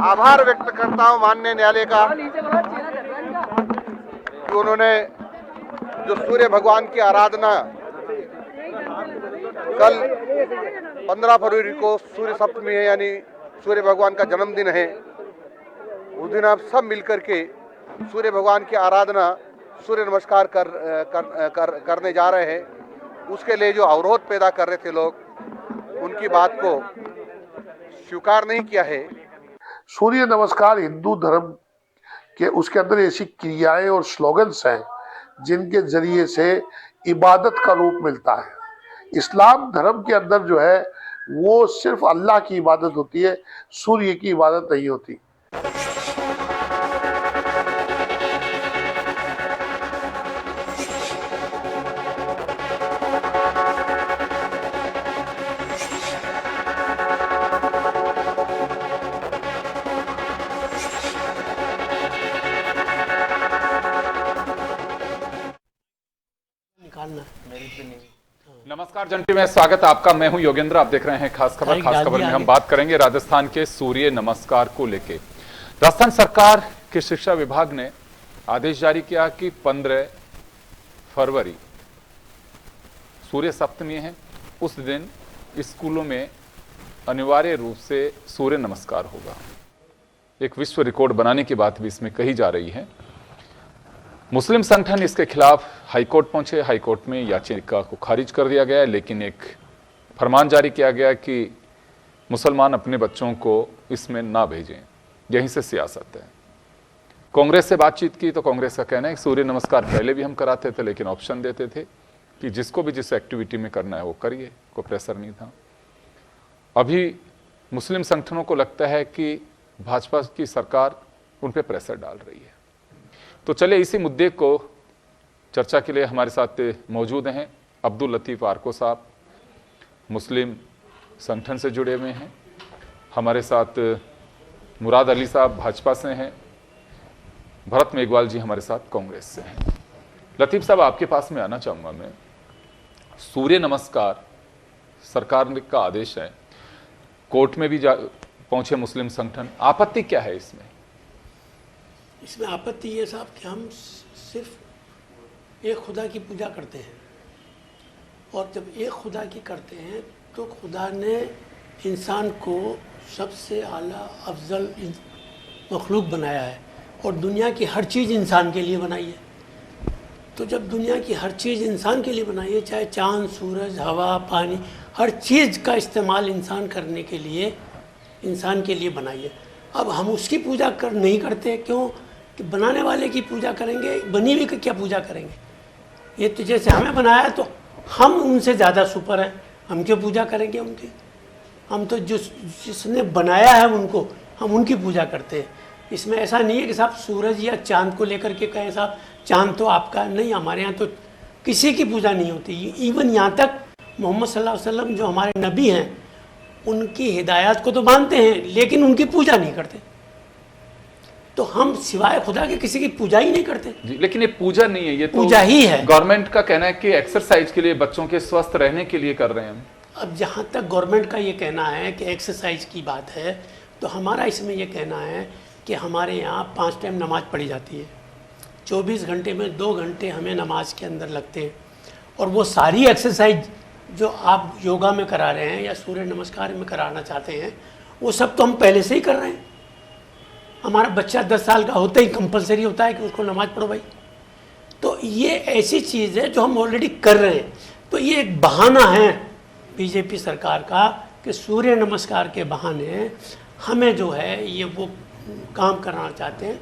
आभार व्यक्त करता हूं माननीय न्यायालय का कि उन्होंने जो सूर्य भगवान की आराधना कल 15 फरवरी को सूर्य सप्तमी है, यानी सूर्य भगवान का जन्मदिन है। उस दिन आप सब मिलकर के सूर्य भगवान की आराधना, सूर्य नमस्कार करने जा रहे हैं। उसके लिए जो अवरोध पैदा कर रहे थे लोग, उनकी बात को स्वीकार नहीं किया है। सूर्य नमस्कार हिंदू धर्म के उसके अंदर ऐसी क्रियाएं और स्लोगन्स हैं जिनके जरिए से इबादत का रूप मिलता है। इस्लाम धर्म के अंदर जो है वो सिर्फ अल्लाह की इबादत होती है, सूर्य की इबादत नहीं होती। नमस्कार जंटी में स्वागत है आपका। मैं हूं योगेंद्र, आप देख रहे हैं खास खबर। खास खबर में हम बात करेंगे राजस्थान के सूर्य नमस्कार को लेके। राजस्थान सरकार के शिक्षा विभाग ने आदेश जारी किया कि 15 फरवरी सूर्य सप्तमी है, उस दिन स्कूलों में अनिवार्य रूप से सूर्य नमस्कार होगा। एक विश्व रिकॉर्ड बनाने की बात भी इसमें कही जा रही है। मुस्लिम संगठन इसके खिलाफ हाईकोर्ट पहुंचे। हाईकोर्ट में याचिका को खारिज कर दिया गया, लेकिन एक फरमान जारी किया गया कि मुसलमान अपने बच्चों को इसमें ना भेजें। यहीं से सियासत है। कांग्रेस से बातचीत की तो कांग्रेस का कहना है कि सूर्य नमस्कार पहले भी हम कराते थे, लेकिन ऑप्शन देते थे कि जिसको भी जिस एक्टिविटी में करना है वो करिए, कोई प्रेशर नहीं था। अभी मुस्लिम संगठनों को लगता है कि भाजपा की सरकार उन पर प्रेशर डाल रही है। तो चले इसी मुद्दे को चर्चा के लिए हमारे साथ मौजूद हैं अब्दुल लतीफ आर्को साहब, मुस्लिम संगठन से जुड़े हुए हैं। हमारे साथ मुराद अली साहब भाजपा से हैं। भरत मेघवाल जी हमारे साथ कांग्रेस से हैं। लतीफ साहब, आपके पास में आना चाहूँगा मैं। सूर्य नमस्कार सरकार का आदेश है, कोर्ट में भी पहुंचे मुस्लिम संगठन, आपत्ति क्या है इसमें? इसमें आपत्ति ये साहब कि हम सिर्फ एक खुदा की पूजा करते हैं, और जब एक खुदा की करते हैं तो खुदा ने इंसान को सबसे आला अफजल मखलूक बनाया है, और दुनिया की हर चीज़ इंसान के लिए बनाई है। तो जब दुनिया की हर चीज़ इंसान के लिए बनाई है, चाहे चाँद, सूरज, हवा, पानी, हर चीज़ का इस्तेमाल इंसान करने के लिए इंसान के लिए बनाई है। अब हम उसकी पूजा नहीं करते, क्यों? कि बनाने वाले की पूजा करेंगे, बनी हुई की क्या पूजा करेंगे? ये तो जैसे हमें बनाया तो हम उनसे ज़्यादा सुपर हैं, हम क्यों पूजा करेंगे उनकी? हम तो जिसने बनाया है उनको, हम उनकी पूजा करते हैं। इसमें ऐसा नहीं है कि साहब सूरज या चाँद को लेकर के कहें साहब चाँद तो आपका नहीं, हमारे यहाँ तो किसी की पूजा नहीं होती। इवन यहाँ तक मोहम्मद सल्लल्लाहु अलैहि वसल्लम जो हमारे नबी हैं, उनकी हिदायत को तो मानते हैं, लेकिन उनकी पूजा नहीं करते। तो हम सिवाय खुदा के किसी की पूजा ही नहीं करते जी। लेकिन ये पूजा नहीं है, ये तो पूजा ही है। गवर्नमेंट का कहना है कि एक्सरसाइज के लिए, बच्चों के स्वस्थ रहने के लिए कर रहे हैं हम। अब जहाँ तक गवर्नमेंट का ये कहना है कि एक्सरसाइज की बात है, तो हमारा इसमें ये कहना है कि हमारे यहाँ 5 टाइम नमाज पढ़ी जाती है। 24 घंटे में 2 घंटे हमें नमाज के अंदर लगते हैं, और वो सारी एक्सरसाइज जो आप योगा में करा रहे हैं या सूर्य नमस्कार में कराना चाहते हैं, वो सब तो हम पहले से ही कर रहे हैं। हमारा बच्चा 10 साल का होते ही कंपलसरी होता है कि उसको नमाज पढ़ो भाई। तो ये ऐसी चीज़ है जो हम ऑलरेडी कर रहे हैं। तो ये एक बहाना है बीजेपी सरकार का कि सूर्य नमस्कार के बहाने हमें जो है ये वो काम करना चाहते हैं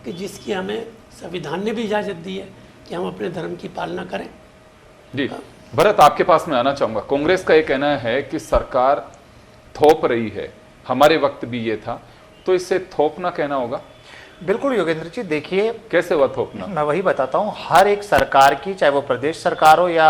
कि जिसकी हमें संविधान ने भी इजाज़त दी है कि हम अपने धर्म की पालना करें। जी भरत, आपके पास मैं आना चाहूँगा। कांग्रेस का ये कहना है कि सरकार थोप रही है, हमारे वक्त भी ये था, तो इससे थोपना कहना होगा। बिल्कुल योगेंद्र जी, देखिए कैसे हुआ थोपना? मैं वही बताता हूँ। हर एक सरकार की, चाहे वो प्रदेश सरकार हो या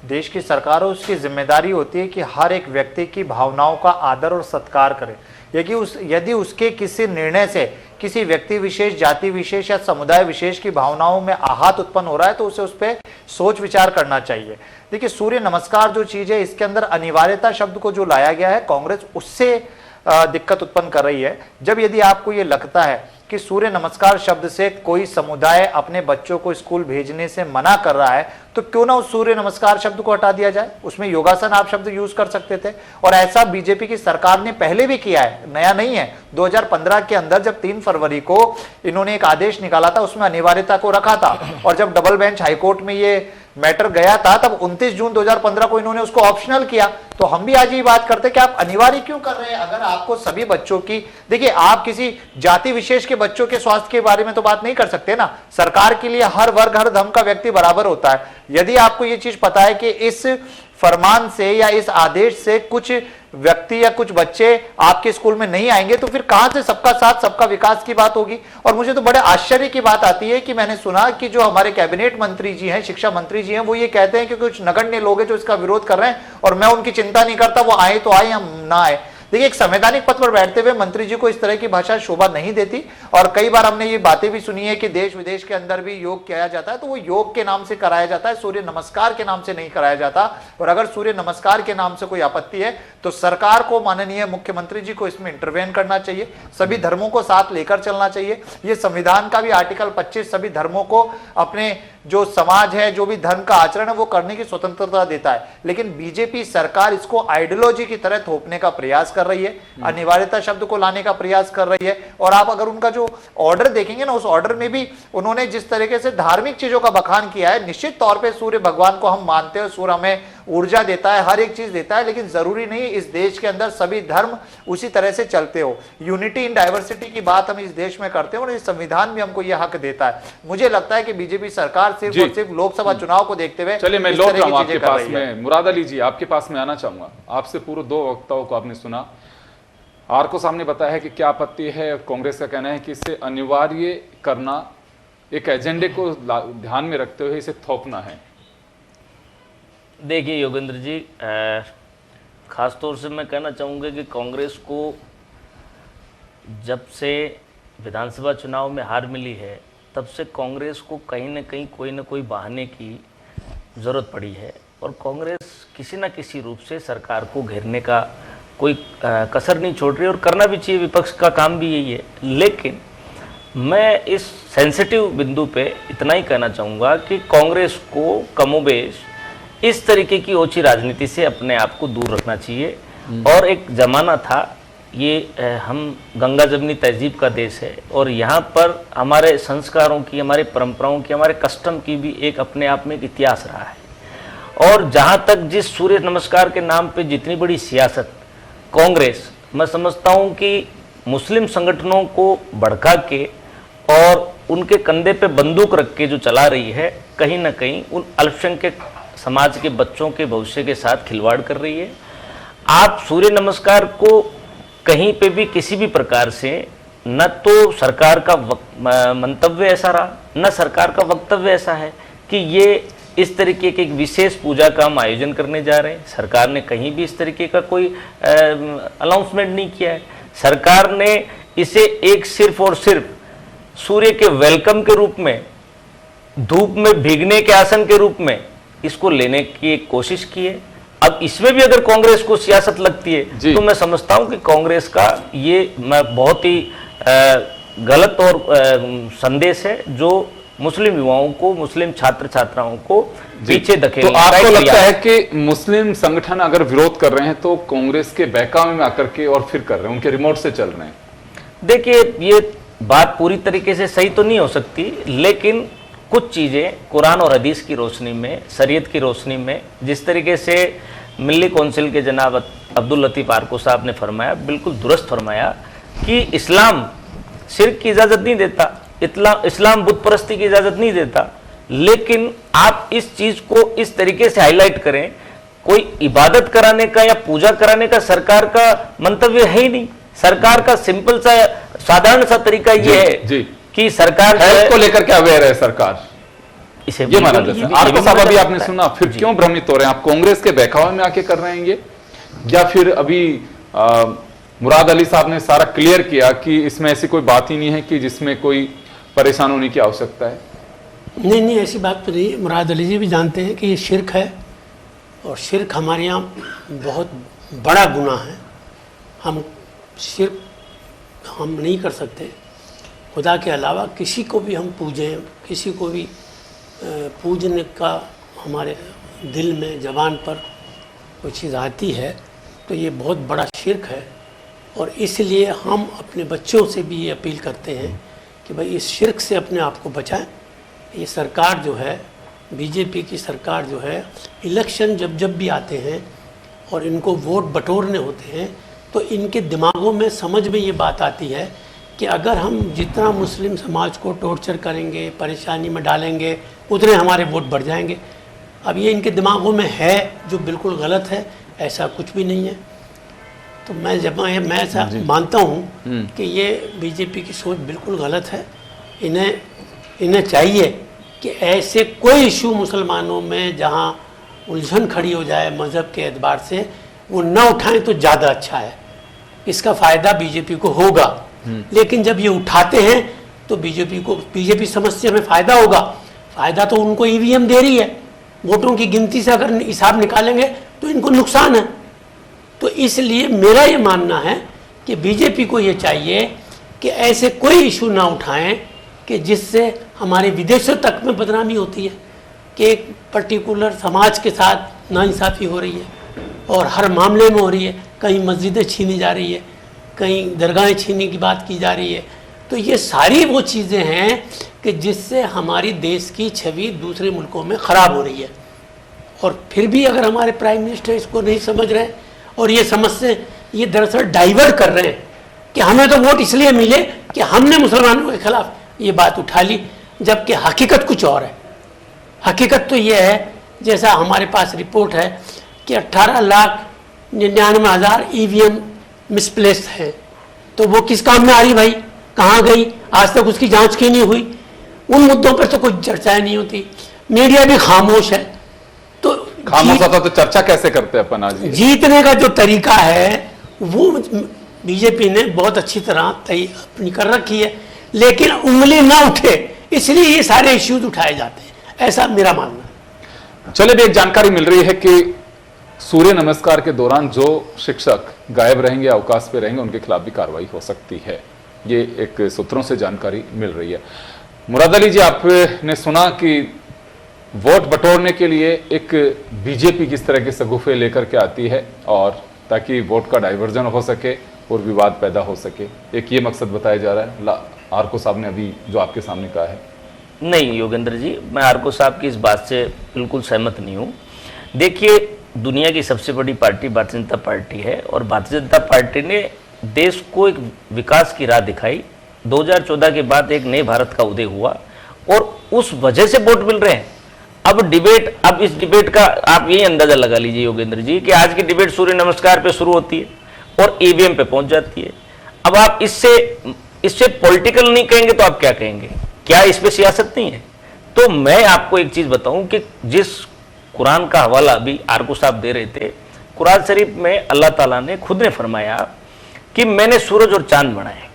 देश की सरकार हो, उसकी जिम्मेदारी होती है कि हर एक व्यक्ति की भावनाओं का आदर और सत्कार करे। यदि उसके किसी निर्णय से किसी व्यक्ति विशेष, जाति विशेष या समुदाय विशेष की भावनाओं में आहत उत्पन्न हो रहा है, तो उसे उस पर सोच विचार करना चाहिए। देखिए, सूर्य नमस्कार जो चीज़ है, इसके अंदर अनिवार्यता शब्द को जो लाया गया है, कांग्रेस उससे दिक्कत उत्पन्न कर रही है। जब यदि आपको ये लगता है कि सूर्य नमस्कार शब्द से कोई समुदाय अपने बच्चों को स्कूल भेजने से मना कर रहा है, तो क्यों ना उस सूर्य नमस्कार शब्द को हटा दिया जाए, उसमें योगासन आप शब्द यूज कर सकते थे। और ऐसा बीजेपी की सरकार ने पहले भी किया है, नया नहीं है। 2015 के अंदर जब 3 फरवरी को इन्होंने एक आदेश निकाला था, उसमें अनिवार्यता को रखा था, और जब डबल बेंच हाईकोर्ट में ये मैटर गया था तब 29 जून 2015 को इन्होंने उसको ऑप्शनल किया। तो हम भी आज ये बात करते हैं कि आप अनिवार्य क्यों कर रहे हैं? अगर आपको सभी बच्चों की, देखिए आप किसी जाति विशेष के बच्चों के स्वास्थ्य के बारे में तो बात नहीं कर सकते ना। सरकार के लिए हर वर्ग हर धर्म का व्यक्ति बराबर होता है। यदि आपको ये चीज पता है कि इस फरमान से या इस आदेश से कुछ व्यक्ति या कुछ बच्चे आपके स्कूल में नहीं आएंगे, तो फिर कहां से सबका साथ सबका विकास की बात होगी? और मुझे तो बड़े आश्चर्य की बात आती है कि मैंने सुना कि जो हमारे कैबिनेट मंत्री जी हैं, शिक्षा मंत्री जी हैं, वो ये कहते हैं कि कुछ नगण्य लोग हैं जो इसका विरोध कर रहे हैं और मैं उनकी चिंता नहीं करता, वो आए तो आए या ना आए। देखिए, एक संवैधानिक पद पर बैठते हुए मंत्री जी को इस तरह की भाषा शोभा नहीं देती। और कई बार हमने ये बातें भी सुनी है कि देश विदेश के अंदर भी योग किया जाता है, तो वो योग के नाम से कराया जाता है, सूर्य नमस्कार के नाम से नहीं कराया जाता। और अगर सूर्य नमस्कार के नाम से कोई आपत्ति है तो सरकार को, माननीय मुख्यमंत्री जी को इसमें इंटरवेन करना चाहिए, सभी धर्मों को साथ लेकर चलना चाहिए। ये संविधान का भी आर्टिकल 25 सभी धर्मों को अपने जो समाज है, जो भी धर्म का आचरण है, वो करने की स्वतंत्रता देता है। लेकिन बीजेपी सरकार इसको आइडियोलॉजी की तरह थोपने का प्रयास कर रही है, अनिवार्यता शब्द को लाने का प्रयास कर रही है। और आप अगर उनका जो ऑर्डर देखेंगे ना, उस ऑर्डर में भी उन्होंने जिस तरीके से धार्मिक चीजों का बखान किया है, निश्चित तौर पे सूर्य भगवान को हम मानते हैं, सूर्य हमें ऊर्जा देता है, हर एक चीज देता है, लेकिन जरूरी नहीं इस देश के अंदर सभी धर्म उसी तरह से चलते हो। यूनिटी इन डाइवर्सिटी की बात हम इस देश में करते हैं और इस संविधान भी हमको यह हक देता है। मुझे लगता है कि बीजेपी सरकार सिर्फ और सिर्फ लोकसभा चुनाव को देखते हुए, चलिए मैं लौट रहा हूं आपके पास में, मुराद अली जी आपके पास में आना चाहूंगा। आपसे पूर्व 2 वक्ताओं को आपने सुना, आर को सामने बताया है कि क्या आपत्ति है। कांग्रेस का कहना है कि इसे अनिवार्य करना, एक एजेंडे को ध्यान में रखते हुए इसे थोपना है। देखिए योगेंद्र जी, खास तौर से मैं कहना चाहूँगा कि कांग्रेस को जब से विधानसभा चुनाव में हार मिली है, तब से कांग्रेस को कहीं न कोई बहाने की ज़रूरत पड़ी है और कांग्रेस किसी न किसी रूप से सरकार को घेरने का कोई कसर नहीं छोड़ रही और करना भी चाहिए, विपक्ष का काम भी यही है। लेकिन मैं इस सेंसिटिव बिंदु पे इतना ही कहना चाहूँगा कि कांग्रेस को कमोबेश इस तरीके की ओछी राजनीति से अपने आप को दूर रखना चाहिए। और एक ज़माना था, ये हम गंगा जमनी तहजीब का देश है और यहाँ पर हमारे संस्कारों की, हमारे परंपराओं की, हमारे कस्टम की भी एक अपने आप में एक इतिहास रहा है। और जहाँ तक जिस सूर्य नमस्कार के नाम पे जितनी बड़ी सियासत कांग्रेस, मैं समझता हूँ कि मुस्लिम संगठनों को भड़का के और उनके कंधे पे बंदूक रख के जो चला रही है, कहीं ना कहीं उन अल्पसंख्यक समाज के बच्चों के भविष्य के साथ खिलवाड़ कर रही है। आप सूर्य नमस्कार को कहीं पे भी किसी भी प्रकार से, न तो सरकार का मंतव्य ऐसा रहा, न सरकार का वक्तव्य ऐसा है कि ये इस तरीके के एक विशेष पूजा का हम आयोजन करने जा रहे हैं। सरकार ने कहीं भी इस तरीके का कोई अनाउंसमेंट नहीं किया है। सरकार ने इसे एक सिर्फ और सिर्फ सूर्य के वेलकम के रूप में, धूप में भीगने के आसन के रूप में इसको लेने की कोशिश की है। अब इसमें भी अगर कांग्रेस को सियासत लगती है तो मैं समझता हूं कि कांग्रेस का ये बहुत ही गलत और संदेश है जो मुस्लिम युवाओं को, मुस्लिम छात्र छात्राओं को पीछे धकेलने। तो आपको लगता है कि मुस्लिम संगठन अगर विरोध कर रहे हैं तो कांग्रेस के बहकावे में आकर के और फिर कर रहे हैं, उनके रिमोट से चल रहे हैं? देखिए, ये बात पूरी तरीके से सही तो नहीं हो सकती, लेकिन कुछ चीज़ें कुरान और हदीस की रोशनी में, शरीयत की रोशनी में, जिस तरीके से मिल्ली कौंसिल के जनाब अब्दुल लतीफ़ आरको साहब ने फरमाया, बिल्कुल दुरुस्त फरमाया कि इस्लाम शिर्क की इजाज़त नहीं देता, इस्लाम बुत परस्ती की इजाज़त नहीं देता। लेकिन आप इस चीज़ को इस तरीके से हाईलाइट करें, कोई इबादत कराने का या पूजा कराने का सरकार का मंतव्य है ही नहीं। सरकार का सिंपल सा साधारण सा तरीका ये है कि सरकार हेल्थ को लेकर क्या अवेयर है सरकार, इसे ये माना जाता है। आरको साहब अभी आपने सुना, फिर क्यों भ्रमित हो रहे हैं आप? कांग्रेस के बहकावे में आके कर रहे हैं ये, या फिर अभी मुराद अली साहब ने सारा क्लियर किया कि इसमें ऐसी कोई बात ही नहीं है कि जिसमें कोई परेशान होने की आवश्यकता है? नहीं, ऐसी बात तो नहीं। मुराद अली जी भी जानते हैं कि ये शिर्क है और शिर्क हमारे यहाँ बहुत बड़ा गुनाह है। हम सिर्फ हम नहीं कर सकते, खुदा के अलावा किसी को भी हम पूजें, किसी को भी पूजने का हमारे दिल में ज़बान पर कोई चीज़ आती है तो ये बहुत बड़ा शिर्क है। और इसलिए हम अपने बच्चों से भी ये अपील करते हैं कि भाई इस शिर्क से अपने आप को बचाएं। ये सरकार जो है, बीजेपी की सरकार जो है, इलेक्शन जब भी आते हैं और इनको वोट बटोरने होते हैं तो इनके दिमागों में समझ में ये बात आती है कि अगर हम जितना मुस्लिम समाज को टॉर्चर करेंगे, परेशानी में डालेंगे, उतने हमारे वोट बढ़ जाएंगे। अब ये इनके दिमागों में है जो बिल्कुल गलत है, ऐसा कुछ भी नहीं है। तो मैं ऐसा मानता हूँ कि ये बीजेपी की सोच बिल्कुल गलत है। इन्हें चाहिए कि ऐसे कोई इशू मुसलमानों में जहाँ उलझन खड़ी हो जाए मज़हब के एतबार से, वो न उठाएं तो ज़्यादा अच्छा है। इसका फ़ायदा बीजेपी को होगा। लेकिन जब ये उठाते हैं तो बीजेपी समझते हमें फ़ायदा होगा। फ़ायदा तो उनको ईवीएम दे रही है। वोटों की गिनती से अगर हिसाब निकालेंगे तो इनको नुकसान है। तो इसलिए मेरा ये मानना है कि बीजेपी को ये चाहिए कि ऐसे कोई इशू ना उठाएं कि जिससे हमारे विदेशों तक में बदनामी होती है कि एक पर्टिकुलर समाज के साथ नाइंसाफ़ी हो रही है और हर मामले में हो रही है। कहीं मस्जिदें छीनी जा रही है, कहीं दरगाहें छीनने की बात की जा रही है। तो ये सारी वो चीज़ें हैं कि जिससे हमारी देश की छवि दूसरे मुल्कों में ख़राब हो रही है। और फिर भी अगर हमारे प्राइम मिनिस्टर इसको नहीं समझ रहे और ये समझते, ये दरअसल डाइवर्ट कर रहे हैं कि हमें तो वोट इसलिए मिले कि हमने मुसलमानों के खिलाफ ये बात उठा ली, जबकि हकीकत कुछ और है। हकीकत तो ये है, जैसा हमारे पास रिपोर्ट है कि 18,99,000 ईवीएम मिसप्लेस्ड है। तो वो किस काम में आ रही भाई, कहाँ गई? आज तक उसकी जांच क्यों नहीं हुई? उन मुद्दों पर तो कोई चर्चाएं नहीं होती। मीडिया भी खामोश है। तो खामोश होता तो चर्चा कैसे करते अपन आज? जीतने का जो तरीका है वो बीजेपी ने बहुत अच्छी तरह अपनी कर रखी है, लेकिन उंगली ना उठे इसलिए ये सारे इश्यूज उठाए जाते हैं, ऐसा मेरा मानना है। चले भी एक जानकारी मिल रही है कि सूर्य नमस्कार के दौरान जो शिक्षक गायब रहेंगे, अवकाश पे रहेंगे, उनके खिलाफ भी कार्रवाई हो सकती है। ये एक सूत्रों से जानकारी मिल रही है। मुराद अली जी, आपने सुना कि वोट बटोरने के लिए एक बीजेपी किस तरह के सगुफे लेकर के आती है और ताकि वोट का डाइवर्जन हो सके और विवाद पैदा हो सके, एक ये मकसद बताया जा रहा है। आरको साहब ने अभी जो आपके सामने कहा है। नहीं योगेंद्र जी, मैं आरको साहब की इस बात से बिल्कुल सहमत नहीं हूँ। देखिए, दुनिया की सबसे बड़ी पार्टी भारतीय जनता पार्टी है और भारतीय जनता पार्टी ने देश को एक विकास की राह दिखाई। 2014 के बाद एक नए भारत का उदय हुआ और उस वजह से वोट मिल रहे हैं। अब इस डिबेट का आप यही अंदाजा लगा लीजिए योगेंद्र जी कि आज की डिबेट सूर्य नमस्कार पे शुरू होती है और ईवीएम पे पहुंच जाती है। अब आप इससे पॉलिटिकल नहीं कहेंगे तो आप क्या कहेंगे? क्या इस पे सियासत नहीं है? तो मैं आपको एक चीज बताऊं कि जिस कुरान का हवाला अभी आरको साहब दे रहे थे, कुरान शरीफ में अल्लाह ताला ने खुद ने फरमाया कि मैंने सूरज और चांद बनाए,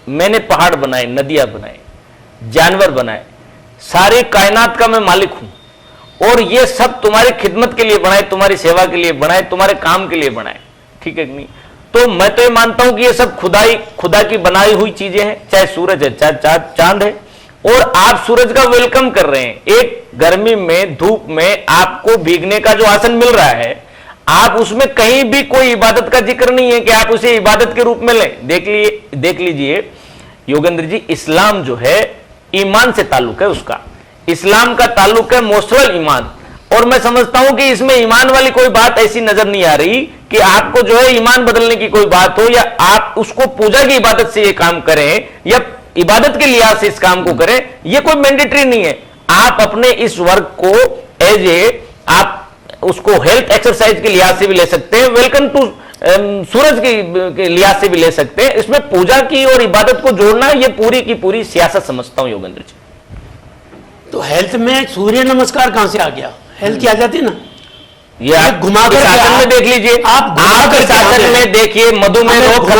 मैंने पहाड़ बनाए, नदियां बनाए, जानवर बनाए, सारे कायनात का मैं मालिक हूं और ये सब तुम्हारी खिदमत के लिए बनाए, तुम्हारी सेवा के लिए बनाए, तुम्हारे काम के लिए बनाए। ठीक है कि नहीं? तो मैं तो ये मानता हूं कि ये सब खुदा की बनाई हुई चीजें हैं, चाहे सूरज है, चाहे चांद है। और आप सूरज का वेलकम कर रहे हैं। एक गर्मी में, धूप में आपको भीगने का जो आसन मिल रहा है, आप उसमें कहीं भी कोई इबादत का जिक्र नहीं है कि आप उसे इबादत के रूप में लें। देख लीजिए योगेंद्र जी, इस्लाम जो है ईमान से ताल्लुक है, उसका इस्लाम का ताल्लुक है मोशरल ईमान। और मैं समझता हूं कि इसमें ईमान वाली कोई बात ऐसी नजर नहीं आ रही कि आपको जो है ईमान बदलने की कोई बात हो, या आप उसको पूजा की इबादत से ये काम करें या इबादत के लिहाज से इस काम को करें, ये कोई मैंडेटरी नहीं है। आप अपने इस वर्क को आप उसको हेल्थ एक्सरसाइज के लिहाज से भी ले सकते हैं, वेलकम टू सूरज के लिहाज से भी ले सकते हैं। इसमें पूजा की और इबादत को जोड़ना, ये पूरी की पूरी सियासत समझता हूं योगेंद्र जी। तो हेल्थ में सूर्य नमस्कार कहां से आ गया? हेल्थ की आ जाती ना, ये आप घुमाकर शासन में देख लीजिए, आप शासन में देखिए मधुमेह रोग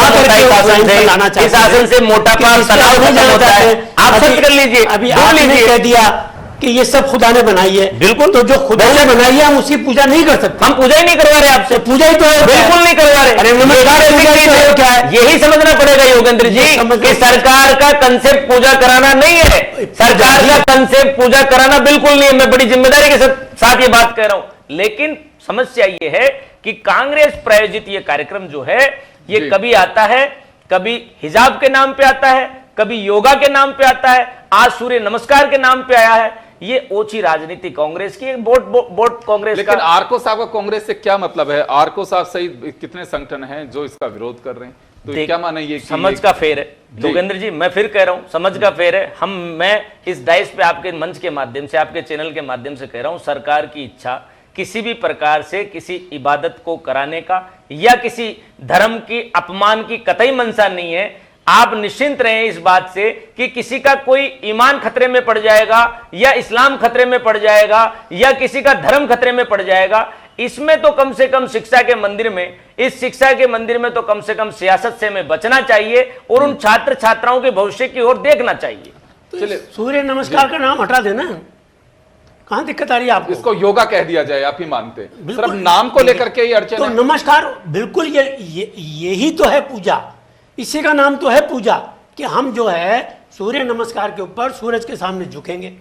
इस शासन से मोटापा तनाव खत्म होता है। आप सर्च कर लीजिए, अभी आपने कह दिया कि ये सब खुदा ने बनाई है। बिल्कुल। तो जो खुदा ने बनाई है हम उसकी पूजा नहीं कर सकते। हम पूजा ही नहीं करवा रहे आपसे। पूजा ही तो है। बिल्कुल नहीं करवा रहे। अरे नमस्कार पूजा ही तो है, क्या है? यही समझना पड़ेगा योगेंद्र जी कि सरकार का कंसेप्ट पूजा कराना नहीं है। सरकार का कंसेप्ट पूजा कराना बिल्कुल नहीं है। मैं बड़ी जिम्मेदारी के साथ ये बात कह रहा हूं। लेकिन समस्या ये है कि कांग्रेस प्रायोजित ये कार्यक्रम जो है ये कभी आता है, कभी हिजाब के नाम पे आता है, कभी योगा के नाम पे आता है, आज सूर्य नमस्कार के नाम पे आया है। ये ओछी राजनीति कांग्रेस की, वोट कांग्रेस लेकिन का। आरको साहब का कांग्रेस से क्या मतलब है? आरको साहब सहित कितने संगठन हैं जो इसका विरोध कर रहे हैं? तो क्या माने ये समझ का फेर है योगेंद्र जी। मैं फिर कह रहा हूं, समझ का फेर है। मैं इस डाइस पे आपके मंच के माध्यम से, आपके चैनल के माध्यम से कह रहा हूं, सरकार की इच्छा किसी भी प्रकार से किसी इबादत को कराने का या किसी धर्म की अपमान की कतई मंशा नहीं है। आप निश्चिंत रहें इस बात से कि किसी का कोई ईमान खतरे में पड़ जाएगा या इस्लाम खतरे में पड़ जाएगा या किसी का धर्म खतरे में पड़ जाएगा, इसमें तो कम से कम शिक्षा के मंदिर में, इस शिक्षा के मंदिर में तो कम से कम सियासत से हमें बचना चाहिए और उन छात्र छात्राओं के भविष्य की ओर देखना चाहिए। तो चलिए सूर्य नमस्कार का नाम हटा देना, कहां दिक्कत आ रही है आपको? इसको योगा कह दिया जाए, आप ही मानते हैं? सिर्फ नाम को लेकर के ही अड़चन तो है। नमस्कार बिल्कुल यही तो है पूजा, इसी का नाम तो है पूजा कि हम जो है सूर्य नमस्कार के ऊपर सूरज के सामने झुकेंगे,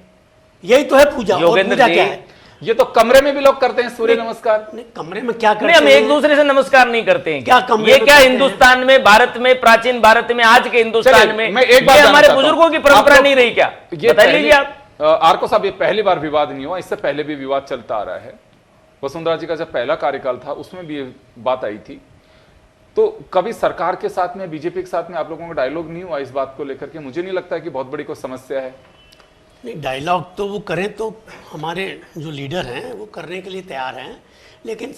यही तो है पूजा। और पूजा क्या है? ये तो कमरे में भी लोग करते हैं सूर्य नमस्कार। नहीं, कमरे में क्या करते हैं? हम एक दूसरे से नमस्कार नहीं करते हैं। क्या कमरे ये में क्या करते हिंदुस्तान में, भारत में, प्राचीन भारत में, आज के हिंदुस्तान में मैं एक बात ये हमारे जानना चाहता बुजुर्गों की हूं। परंपरा आप नहीं रही क्या? ये बता लीजिए आप। आरको साहब, ये पहली बार विवाद नहीं हुआ, इससे पहले भी विवाद चलता आ रहा है। वसुंधरा जी का जब पहला कार्यकाल था उसमें भी ये बात आई थी। तो कभी सरकार के साथ में, बीजेपी के साथ में आप लोगों का डायलॉग नहीं हुआ इस बात को लेकर के? मुझे नहीं लगता है कि बहुत बड़ी कोई समस्या है। नहीं, डायलॉग तो वो करें तो हमारे जो लीडर हैं वो करने के लिए तैयार हैं, लेकिन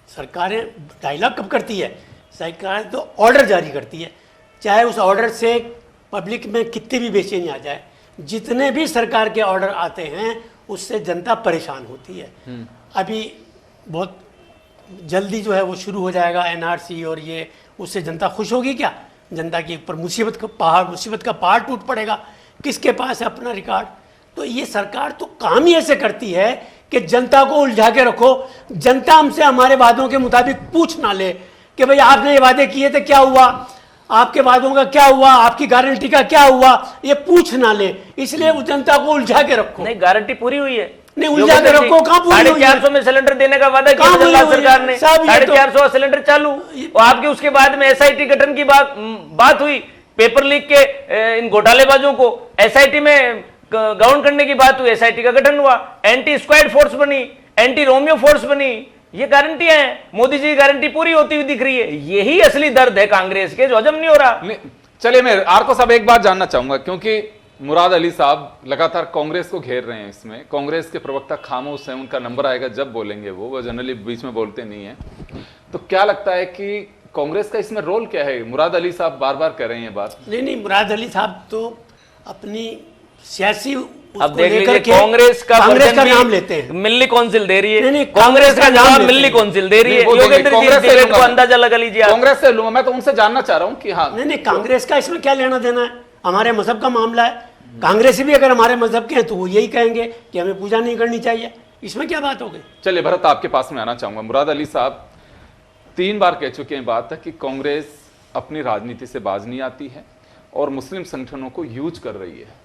सरकारें डायलॉग कब करती है? सरकारें तो ऑर्डर जारी करती है, चाहे उस ऑर्डर से पब्लिक में कितनी भी बेचैनी आ जाए। जितने भी सरकार के ऑर्डर आते हैं उससे जनता परेशान होती है। अभी बहुत जल्दी जो है वो शुरू हो जाएगा एनआरसी, और ये उससे जनता खुश होगी क्या? जनता के ऊपर मुसीबत का पहाड़ टूट पड़ेगा। किसके पास है अपना रिकॉर्ड? तो ये सरकार तो काम ही ऐसे करती है कि जनता को उलझा के रखो, जनता हमसे हमारे वादों के मुताबिक पूछ ना ले कि भाई आपने ये वादे किए थे, क्या हुआ, आपके वादों का क्या हुआ, आपकी गारंटी का क्या हुआ, ये पूछ ना ले। इसलिए उस जनता को उलझा के रखो। नहीं, गारंटी पूरी हुई है। नहीं, उलझा के रखो। कहां पूरी हुई है? 450 में सिलेंडर देने का वादा किया सरकार ने, 450 सिलेंडर चालू। और आपके उसके बाद में एसआईटी गठन की बात हुई, पेपर लीक के इन घोटालेबाजों को एसआईटी में गवर्न करने की बात हुई, एसआईटी का गठन हुआ, एंटी स्क्वाड फोर्स बनी, एंटी रोमियो फोर्स बनी। ये गारंटियां हैं, मोदी जी की गारंटी पूरी होती हुई दिख रही है। यही असली दर्द है कांग्रेस के, जो हजम नहीं हो रहा। चलिए, मैं आरको साहब एक बात जानना चाहूंगा, क्योंकि मुराद अली साहब लगातार कांग्रेस को घेर रहे हैं। इसमें कांग्रेस के प्रवक्ता खामोश हैं, उनका नंबर आएगा जब बोलेंगे। वो जनरली बीच में बोलते नहीं है। तो क्या लगता है कि कांग्रेस का इसमें रोल क्या है? मुराद अली साहब बार बार कह रहे हैं ये बात। नहीं, मुराद अली साहब तो अपनी सियासी अब देख लीजिए, कांग्रेस का नाम लेते हैं, मिल्ली काउंसिल दे रही है। नहीं, कांग्रेस का नाम मिल्ली काउंसिल दे रही है। योगेंद्र जी को अंदाजा लगा लीजिए। कांग्रेस से लूंगा मैं, तो उनसे जानना चाह रहा हूं कि हाँ, नहीं, कांग्रेस का इसमें क्या लेना देना है? हमारे मजहब का मामला है। कांग्रेस भी अगर हमारे मजहब के हैं तो वो यही कहेंगे कि हमें पूजा नहीं करनी चाहिए। इसमें क्या बात हो गई? चलिए भरत, आपके पास में आना चाहूंगा। मुराद अली साहब 3 बार कह चुके हैं बात कि कांग्रेस अपनी राजनीति से बाज नहीं आती है और मुस्लिम संगठनों को यूज कर रही है।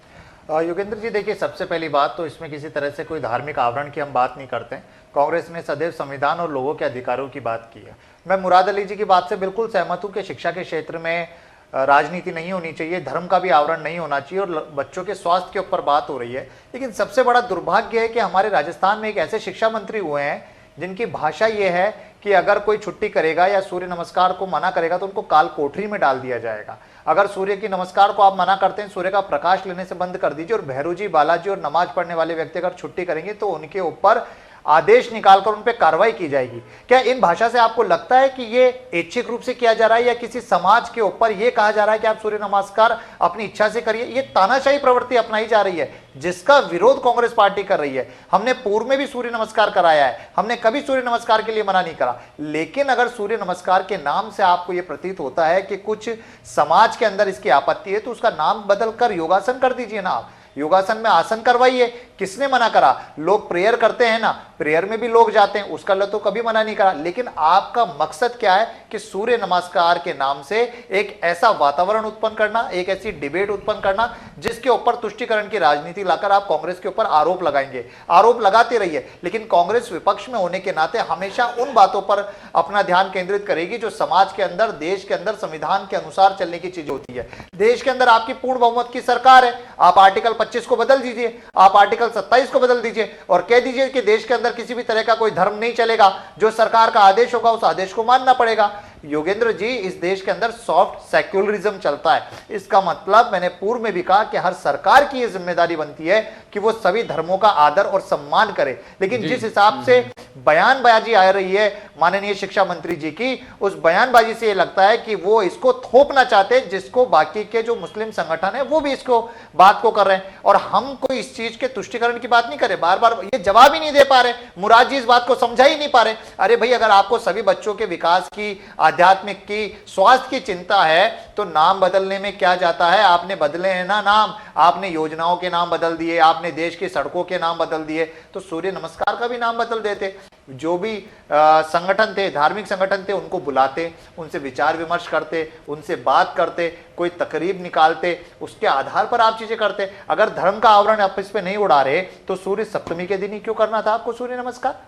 योगेंद्र जी, देखिए, सबसे पहली बात तो इसमें किसी तरह से कोई धार्मिक आवरण की हम बात नहीं करते हैं। कांग्रेस ने सदैव संविधान और लोगों के अधिकारों की बात की है। मैं मुराद अली जी की बात से बिल्कुल सहमत हूं कि शिक्षा के क्षेत्र में राजनीति नहीं होनी चाहिए, धर्म का भी आवरण नहीं होना चाहिए, और बच्चों के स्वास्थ्य के ऊपर बात हो रही है। लेकिन सबसे बड़ा दुर्भाग्य है कि हमारे राजस्थान में एक ऐसे शिक्षा मंत्री हुए हैं जिनकी भाषा ये है कि अगर कोई छुट्टी करेगा या सूर्य नमस्कार को मना करेगा तो उनको काल कोठरी में डाल दिया जाएगा। अगर सूर्य की नमस्कार को आप मना करते हैं, सूर्य का प्रकाश लेने से बंद कर दीजिए, और भैरू जी, बालाजी और नमाज पढ़ने वाले व्यक्ति अगर छुट्टी करेंगे तो उनके ऊपर आदेश निकालकर उन पर कार्रवाई की जाएगी। क्या इन भाषा से आपको लगता है कि ये ऐच्छिक रूप से किया जा रहा है या किसी समाज के ऊपर ये कहा जा रहा है कि आप सूर्य नमस्कार अपनी इच्छा से करिए? ये तानाशाही प्रवृत्ति अपनाई जा रही है जिसका विरोध कांग्रेस पार्टी कर रही है। हमने पूर्व में भी सूर्य नमस्कार कराया है, हमने कभी सूर्य नमस्कार के लिए मना नहीं करा। लेकिन अगर सूर्य नमस्कार के नाम से आपको यह प्रतीत होता है कि कुछ समाज के अंदर इसकी आपत्ति है तो उसका नाम बदलकर योगासन कर दीजिए ना आप। योगासन में आसन करवाइए, किसने मना करा? लोग प्रेयर करते हैं ना, प्रेयर में भी लोग जाते हैं, उसका तो कभी मना नहीं करा। लेकिन आपका मकसद क्या है कि सूर्य नमस्कार के नाम से एक ऐसा वातावरण उत्पन्न करना, एक ऐसी डिबेट उत्पन्न करना जिसके ऊपर तुष्टीकरण की राजनीति लाकर आप कांग्रेस के ऊपर आरोप लगाएंगे। आरोप लगाते रहिए, लेकिन कांग्रेस विपक्ष में होने के नाते हमेशा उन बातों पर अपना ध्यान केंद्रित करेगी जो समाज के अंदर, देश के अंदर संविधान के अनुसार चलने की चीजें होती है। देश के अंदर आपकी पूर्ण बहुमत की सरकार है, आप आर्टिकल 25 को बदल दीजिए, आप आर्टिकल 27 को बदल दीजिए और कह दीजिए कि देश के अंदर किसी भी तरह का कोई धर्म नहीं चलेगा, जो सरकार का आदेश होगा उस आदेश को मानना पड़ेगा। योगेंद्र जी, इस देश के अंदर सॉफ्ट सेक्युलरिज्म चलता है। इसका मतलब मैंने पूर्व में भी कहा कि हर सरकार की यह जिम्मेदारी बनती है कि वो सभी धर्मों का आदर और सम्मान करे। लेकिन जिस हिसाब से बयानबाजी आ रही है माननीय शिक्षा मंत्री जी की, उस बयानबाजी से ये लगता है कि वो इसको थोपना चाहते हैं, जिसको बाकी के जो मुस्लिम संगठन है वो भी इसको बात को कर रहे हैं। और हम कोई इस चीज के तुष्टीकरण की बात नहीं कर रहे, बार बार ये जवाब ही नहीं दे पा रहे। मुराद जी इस बात को समझा ही नहीं पा रहे। अरे भाई, अगर आपको सभी बच्चों के विकास की, आध्यात्मिक की, स्वास्थ्य की चिंता है तो नाम बदलने में क्या जाता है? आपने बदले हैं ना नाम, आपने योजनाओं के नाम बदल दिए, आपने देश की सड़कों के नाम बदल दिए, तो सूर्य नमस्कार का भी नाम बदल देते। जो भी संगठन थे, धार्मिक संगठन थे, उनको बुलाते, उनसे विचार विमर्श करते, उनसे बात करते, कोई तकरीब निकालते, उसके आधार पर आप चीजें करते। अगर धर्म का आवरण आप इस पे नहीं उड़ा रहे तो सूर्य सप्तमी के दिन ही क्यों करना था आपको सूर्य नमस्कार?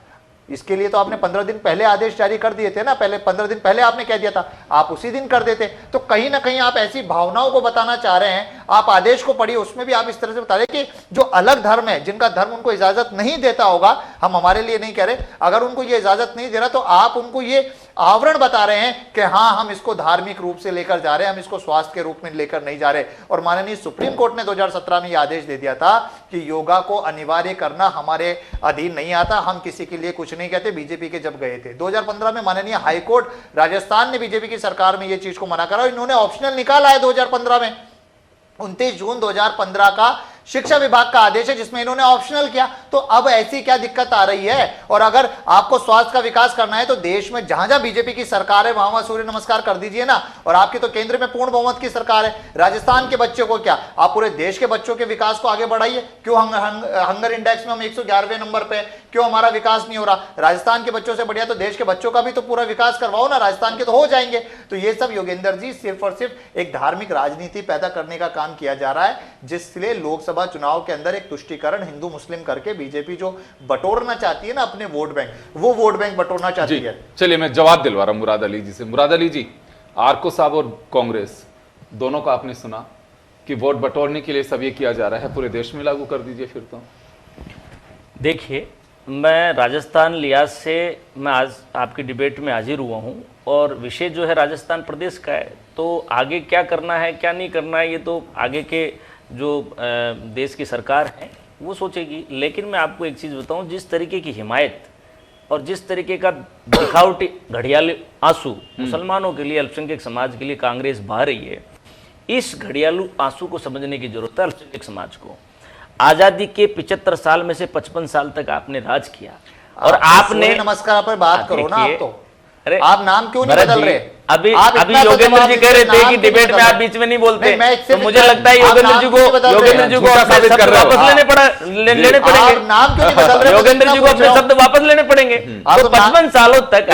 इसके लिए तो आपने 15 दिन पहले आदेश जारी कर दिए थे ना, पहले 15 दिन पहले आपने कह दिया था, आप उसी दिन कर देते। तो कहीं ना कहीं आप ऐसी भावनाओं को बताना चाह रहे हैं। आप आदेश को पढ़िए, उसमें भी आप इस तरह से बता रहे कि जो अलग धर्म है, जिनका धर्म उनको इजाजत नहीं देता होगा, हम हमारे लिए नहीं कह रहे, अगर उनको ये इजाजत नहीं दे रहा तो आप उनको ये आवरण बता रहे हैं कि हाँ, हम इसको धार्मिक रूप से लेकर जा रहे हैं, हम इसको स्वास्थ्य के रूप में लेकर नहीं जा रहे। और माननीय सुप्रीम कोर्ट ने 2017 में यह आदेश दे दिया था कि योगा को अनिवार्य करना हमारे अधीन नहीं आता, हम किसी के लिए कुछ नहीं कहते। बीजेपी के जब गए थे 2015 में, माननीय हाईकोर्ट राजस्थान ने बीजेपी की सरकार में यह चीज को मना करा, इन्होंने ऑप्शनल निकाला है 2015 में। 29 जून 2015 का शिक्षा विभाग का आदेश है जिसमें इन्होंने ऑप्शनल किया। तो अब ऐसी क्या दिक्कत आ रही है? और अगर आपको स्वास्थ्य का विकास करना है तो देश में जहां जहां बीजेपी की सरकार है वहां सूर्य नमस्कार कर दीजिए ना। और आपकी तो केंद्र में पूर्ण बहुमत की सरकार है। राजस्थान के बच्चों को क्या, आप पूरे देश के बच्चों के विकास को आगे बढ़ाइए। क्यों हंगर इंडेक्स में हम 111वें नंबर पे, क्यों हमारा विकास नहीं हो रहा? राजस्थान के बच्चों से बढ़िया तो देश के बच्चों का भी तो पूरा विकास करवाओ ना, राजस्थान के तो हो जाएंगे। तो ये सब योगेंद्र जी सिर्फ और सिर्फ एक धार्मिक राजनीति पैदा करने का काम किया जा रहा है, जिसलिए लोकसभा चुनाव के अंदर एक तुष्टीकरण हिंदू मुस्लिम करके बीजेपी जो बटोरना चाहती है ना अपने वोट बैंक, वो वोट बैंक बटोरना चाहती है। चलिए मैं जवाब दिलवा रहा हूं मुराद अली जी से। मुराद अली जी, आरको साहब और कांग्रेस दोनों का आपने सुना कि वोट बटोरने के लिए सब ये किया जा रहा है, पूरे देश में लागू कर दीजिए फिर तो। देखिए, मैं राजस्थान लिहाज से मैं आज आपकी डिबेट में हाजिर हुआ हूं और विषय जो है राजस्थान प्रदेश का है। तो आगे क्या करना है क्या नहीं करना है ये तो आगे के जो देश की सरकार है वो सोचेगी। लेकिन मैं आपको एक चीज़ बताऊं, जिस तरीके की हिमायत और जिस तरीके का दिखावटी घड़ियाली आंसू मुसलमानों के लिए, अल्पसंख्यक समाज के लिए कांग्रेस बहा रही है, इस घड़ियालू आंसू को समझने की जरूरत है अल्पसंख्यक समाज को। आज़ादी के 75 साल में से 55 साल तक आपने राज किया और आपने नमस्कार पर बात करो ना। आप तो अरे आप नाम क्यों नहीं बदल रहे? अभी योगेंद्र जी कह रहे थे कि डिबेट में आप बीच में नहीं बोलते, तो मुझे लगता है योगेंद्र जी को अपने शब्द वापस लेने पड़ेंगे। नाम क्यों नहीं बदल रहे? योगेंद्र जी को अपने शब्द वापस लेने पड़ेंगे। तो 55 सालों तक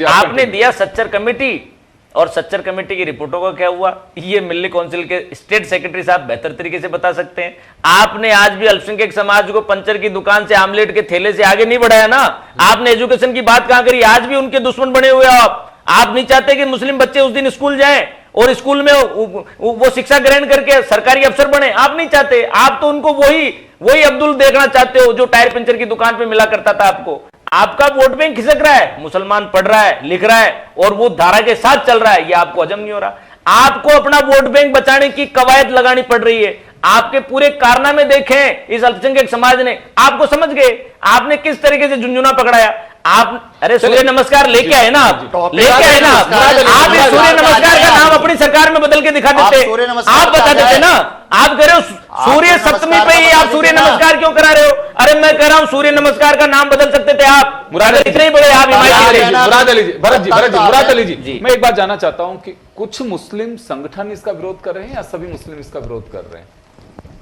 आपने दिया सच्चर कमेटी, और सच्चर कमेटी की रिपोर्टों का क्या हुआ ये मिल्ली काउंसिल के स्टेट सेक्रेटरी साहब बेहतर तरीके से बता सकते हैं। आपने आज भी अल्पसंख्यक समाज को पंचर की दुकान से आमलेट के थैले से आगे नहीं बढ़ाया ना। आपने एजुकेशन की बात कहां करी? आज भी उनके दुश्मन बने हुए आप नहीं चाहते कि मुस्लिम बच्चे उस दिन स्कूल जाएं और स्कूल में वो शिक्षा ग्रहण करके सरकारी अफसर बने। आप नहीं चाहते, आप तो उनको वही अब्दुल देखना चाहते हो जो टायर पंचर की दुकान पे मिला करता था आपको। आपका वोट बैंक खिसक रहा है, मुसलमान पढ़ रहा है, लिख रहा है और वो धारा के साथ चल रहा है, ये आपको हजम नहीं हो रहा। आपको अपना वोट बैंक बचाने की कवायद लगानी पड़ रही है। आपके पूरे कारनामे देखें इस अल्पसंख्यक समाज ने, आपको समझ गए आपने किस तरीके से झुंझुना पकड़ाया। आप अरे सूर्य नमस्कार लेके आए ना, आप लेके आए ना, आप इस सूर्य नमस्कार का नाम अपनी सरकार में बदल के दिखा देते, आप बता देते ना। आप कह रहे हो सूर्य सप्तमी पे ही आप सूर्य नमस्कार क्यों करा रहे हो? अरे मैं कह रहा हूं सूर्य नमस्कार का नाम बदल सकते थे आप। मुराद अली इतने बड़े आप मुराद अली जी, मुराद अली जी, मैं एक बात जानना चाहता हूं कि कुछ मुस्लिम संगठन इसका विरोध कर रहे हैं या सभी मुस्लिम इसका विरोध कर रहे हैं?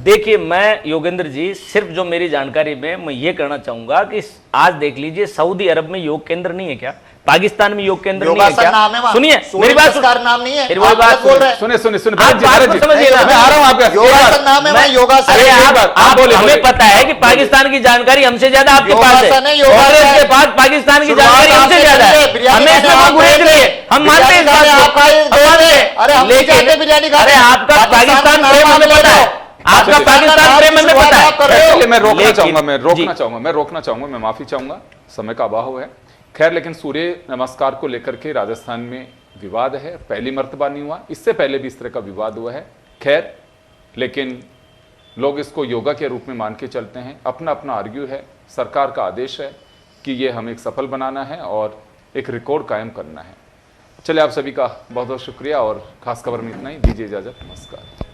देखिए, मैं योगेंद्र जी सिर्फ जो मेरी जानकारी में मैं ये कहना चाहूंगा कि आज देख लीजिए, सऊदी अरब में योग केंद्र नहीं है क्या? पाकिस्तान में योग केंद्र नहीं है योगासन क्या? नाम है वहाँ। सुनिए मेरी बात, सूर्य नाम नहीं है। फिर वही आप बात गलत बोल रहे हैं। सुनिए सुनिए सुनिए आप भरत बात जी, को समझिए ना। मैं आ रहा हूं आपके योगासन नाम है वहाँ, योगासन। अरे एक बार, आप बोले, हमें बोले। पता है कि पाकिस्तान की जानकारी हमसे ज्यादा आपके पास है, योगासन है, योगासन। कांग्रेस के पास पाकिस्तान की जानकारी हमसे ज्यादा है। हमें इसमें कोई गुरेज नहीं है, हम मानते हैं इस बात को, हम मानते हैं। लेकिन अरे आपका पाकिस्तान प्रेम हमें पता है, आपका पाकिस्तान प्रेम हमें पता है। चलिए, मैं रोकना लेकिन- चाहूंगा, जी। मैं माफी चाहूंगा, समय का अभाव है। खैर, लेकिन सूर्य नमस्कार को लेकर के राजस्थान में विवाद है, पहली मर्तबा नहीं हुआ, इससे पहले भी इस तरह का विवाद हुआ है। खैर, लेकिन लोग इसको योगा के रूप में मान के चलते हैं, अपना अपना आर्ग्यू है, सरकार का आदेश है कि ये हमें एक सफल बनाना है और एक रिकॉर्ड कायम करना है। चलिए, आप सभी का बहुत बहुत शुक्रिया और खास खबर में इतना ही, दीजिए इजाजत, नमस्कार।